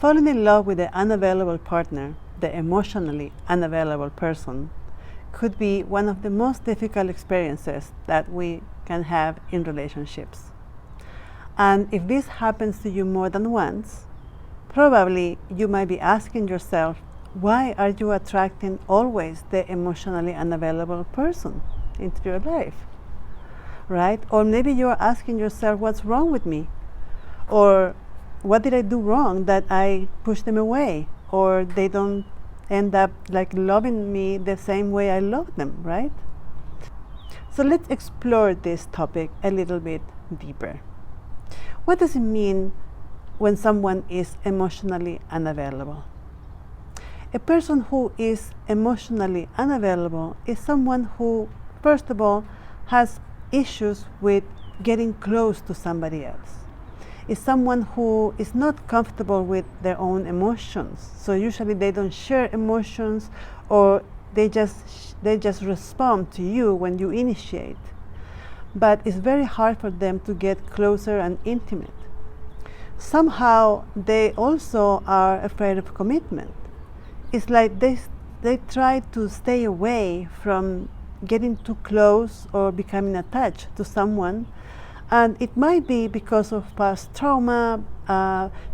Falling in love with the unavailable partner, the emotionally unavailable person, could be one of the most difficult experiences that we can have in relationships. And if this happens to you more than once, probably you might be asking yourself, why are you attracting always the emotionally unavailable person into your life? Right? Or maybe you're asking yourself, what's wrong with me? Or what did I do wrong that I push them away? Or they don't end up like loving me the same way I love them, right? So let's explore this topic a little bit deeper. What does it mean when someone is emotionally unavailable? A person who is emotionally unavailable is someone who, first of all, has issues with getting close to somebody else. Is someone who is not comfortable with their own emotions. So usually they don't share emotions, or they just respond to you when you initiate. But it's very hard for them to get closer and intimate. Somehow they also are afraid of commitment. It's like they try to stay away from getting too close or becoming attached to someone. And it might be because of past trauma,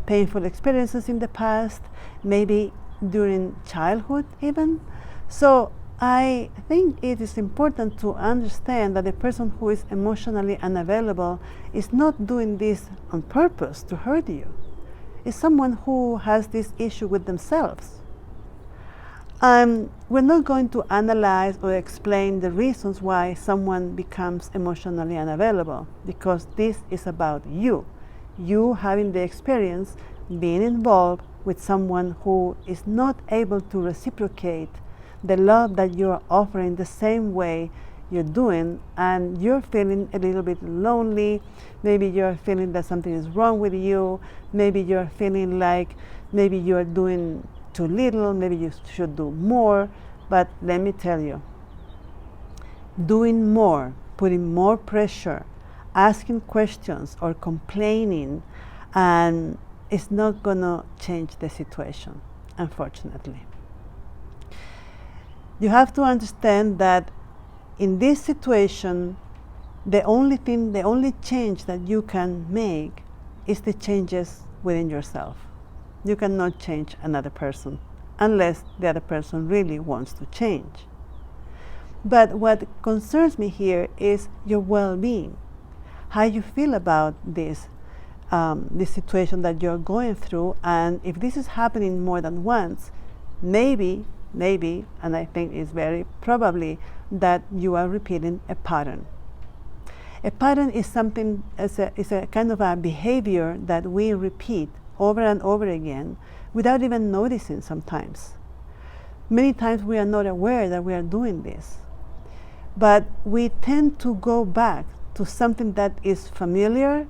painful experiences in the past, maybe during childhood even. So I think it is important to understand that the person who is emotionally unavailable is not doing this on purpose to hurt you. It's someone who has this issue with themselves. We're not going to analyze or explain the reasons why someone becomes emotionally unavailable, because this is about you. You having the experience being involved with someone who is not able to reciprocate the love that you're offering the same way you're doing, and you're feeling a little bit lonely. Maybe you're feeling that something is wrong with you. Maybe you're feeling like maybe you're doing too little, maybe you should do more. But let me tell you, doing more, putting more pressure, asking questions or complaining, and it's not gonna change the situation, unfortunately. You have to understand that in this situation, the only change that you can make is the changes within yourself. You cannot change another person unless the other person really wants to change. But what concerns me here is your well-being, how you feel about this situation that you're going through. And if this is happening more than once, maybe, and I think it's very probably that you are repeating a pattern. A pattern is something, is a kind of a behavior that we repeat over and over again without even noticing sometimes. Many times we are not aware that we are doing this. But we tend to go back to something that is familiar,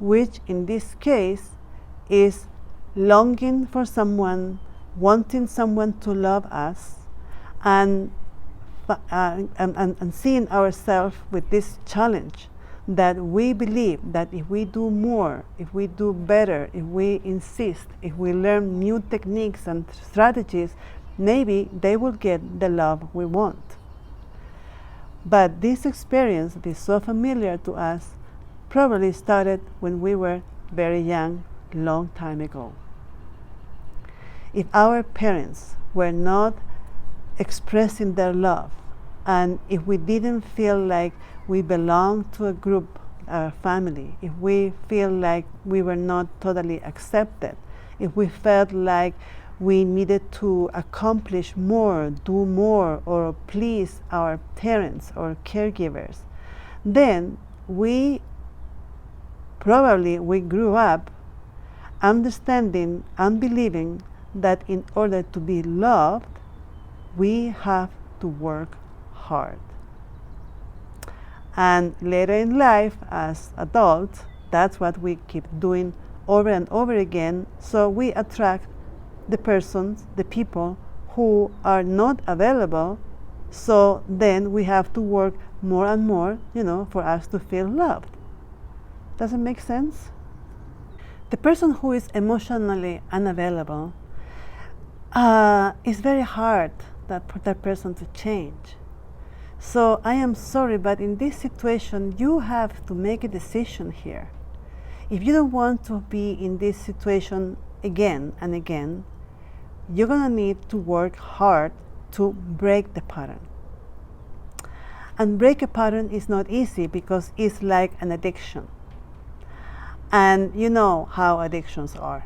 which in this case is longing for someone, wanting someone to love us, and seeing ourselves with this challenge that we believe that if we do more, if we do better, if we insist, if we learn new techniques and strategies, maybe they will get the love we want. But this experience that is so familiar to us probably started when we were very young, long time ago. If our parents were not expressing their love, and if we didn't feel like we belonged to a group, a family, if we feel like we were not totally accepted, if we felt like we needed to accomplish more, do more, or please our parents or caregivers, then we grew up understanding and believing that in order to be loved, we have to work hard. And later in life, as adults, that's what we keep doing over and over again. So we attract the persons, the people who are not available. So then we have to work more and more, for us to feel loved. Does it make sense? The person who is emotionally unavailable, it's very hard for that person to change. So I am sorry, but in this situation, you have to make a decision here. If you don't want to be in this situation again and again, you're gonna need to work hard to break the pattern. And break a pattern is not easy because it's like an addiction. And you know how addictions are.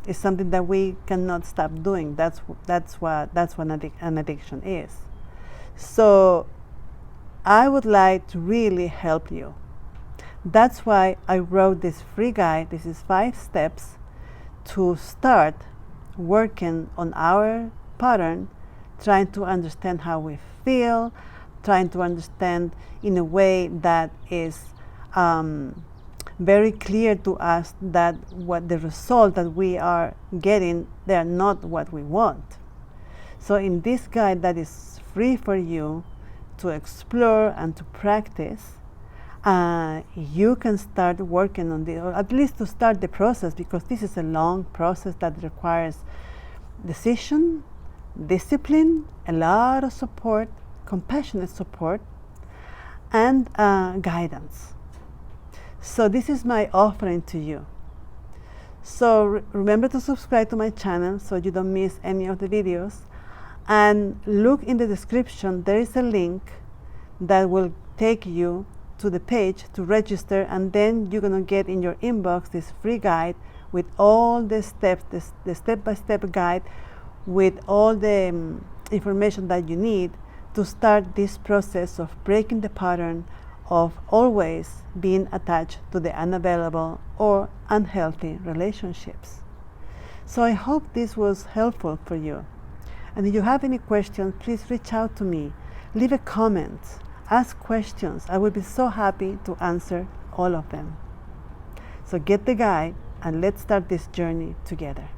It's something that we cannot stop doing. That's what an addiction is. So I would like to really help you. That's why I wrote this free guide. This is 5 steps to start working on our pattern, trying to understand how we feel, trying to understand in a way that is very clear to us that what the result that we are getting, they are not what we want. So in this guide that is free for you to explore and to practice, you can start working on this, or at least to start the process, because this is a long process that requires decision, discipline, a lot of support, compassionate support, and guidance. So this is my offering to you. So remember to subscribe to my channel so you don't miss any of the videos. And look in the description, there is a link that will take you to the page to register, and then you're gonna get in your inbox this free guide with all the steps, the step-by-step guide with all the information that you need to start this process of breaking the pattern of always being attached to the unavailable or unhealthy relationships. So I hope this was helpful for you. And if you have any questions, please reach out to me. Leave a comment, ask questions. I will be so happy to answer all of them. So get the guide and let's start this journey together.